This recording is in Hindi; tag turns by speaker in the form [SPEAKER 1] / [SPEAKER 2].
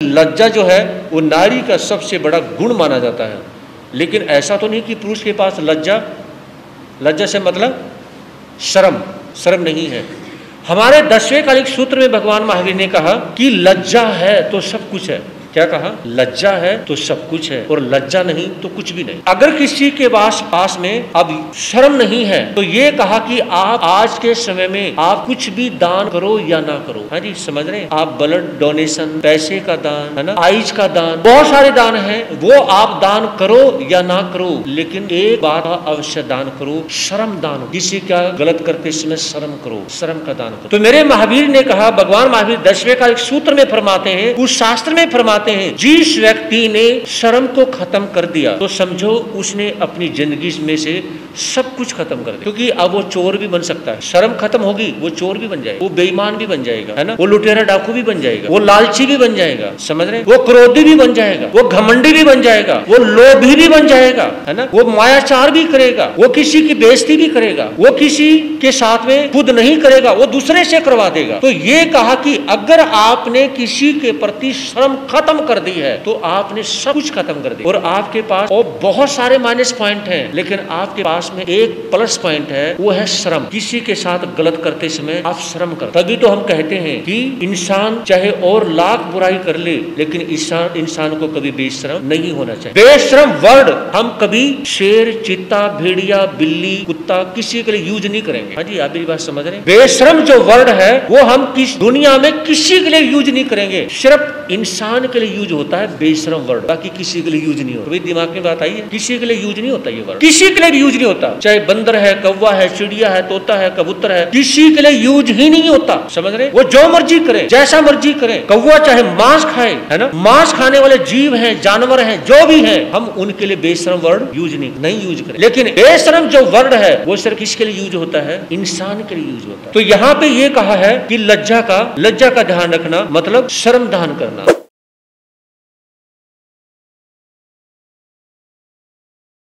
[SPEAKER 1] लज्जा जो है वो नारी का सबसे बड़ा गुण माना जाता है। लेकिन ऐसा तो नहीं कि पुरुष के पास लज्जा से मतलब शर्म नहीं है। हमारे 10वें कालिक सूत्र में भगवान महावीर ने कहा कि लज्जा है तो सब कुछ है। क्या कहा? लज्जा है तो सब कुछ है और लज्जा नहीं तो कुछ भी नहीं। अगर किसी के पास में अब शर्म नहीं है तो ये कहा कि आप आज के समय में आप कुछ भी दान करो या ना करो। हाँ जी, समझ रहे हैं? आप ब्लड डोनेशन, पैसे का दान, है ना, आइज का दान, बहुत सारे दान हैं, वो आप दान करो या ना करो, लेकिन एक बात अवश्य दान करो, शर्म दान हो। किसी का गलत करते समय शर्म करो, शर्म का दान करो। तो मेरे महावीर ने कहा, भगवान महावीर 10वें कालिक सूत्र में फरमाते हैं, उस शास्त्र में फरमाते हैं, जिस व्यक्ति ने शर्म को खत्म कर दिया तो समझो उसने अपनी जिंदगी में से सब कुछ खत्म कर दिया। क्योंकि अब वो चोर भी बन सकता है, शर्म खत्म होगी, वो चोर भी बन जाएगा, वो बेईमान भी बन जाएगा, है ना, वो लुटेरा डाकू भी बन जाएगा, वो लालची भी बन जाएगा, समझ रहे, वो क्रोधी भी बन जाएगा, वो घमंडी भी बन जाएगा, वो लोभी भी बन जाएगा, है ना, वो मायाचार भी करेगा, वो किसी की बेइज्जती भी करेगा, वो किसी के साथ में खुद नहीं करेगा, वो दूसरे से करवा देगा। तो ये कहा कि अगर आपने किसी के प्रति शर्म खत्म कर दी है तो आपने सब कुछ खत्म कर दिया। और आपके पास और बहुत सारे माइनस पॉइंट हैं, लेकिन आपके पास में एक प्लस पॉइंट है, वो है शर्म। किसी के साथ गलत करते समय आप शर्म कर। तभी तो हम कहते हैं कि इंसान चाहे और लाख बुराई कर ले, लेकिन इंसान को कभी बेशर्म नहीं होना चाहिए। बेशर्म वर्ड हम कभी शेर, चीता, भेड़िया, बिल्ली, कुत्ता किसी के लिए यूज नहीं करेंगे। हाँ जी, आप मेरी बात समझ रहे हैं? बेशर्म जो वर्ड है वो हम किस दुनिया में किसी के लिए यूज नहीं करेंगे, सिर्फ इंसान के लिए यूज होता है बेशर्म वर्ड, बाकी किसी के लिए यूज नहीं होता। दिमाग में बात आई है? किसी के लिए यूज नहीं होता ये वर्ड, किसी के लिए भी यूज नहीं होता। चाहे बंदर है, कौवा है, चिड़िया है, तोता है, कबूतर है, किसी के लिए यूज ही नहीं होता। समझ रहे? वो जो मर्जी करे, जैसा मर्जी करे। कौवा चाहे मांस खाए, है ना, मांस खाने वाले जीव हैं, जानवर हैं, जो भी हैं, हम उनके लिए बेशर्म वर्ड यूज नहीं यूज करें। लेकिन बेशर्म जो वर्ड है वो सिर्फ किसके लिए यूज होता है? इंसान के लिए यूज होता है। तो यहाँ पे ये कहा है कि लज्जा का ध्यान रखना मतलब शर्म दान करना।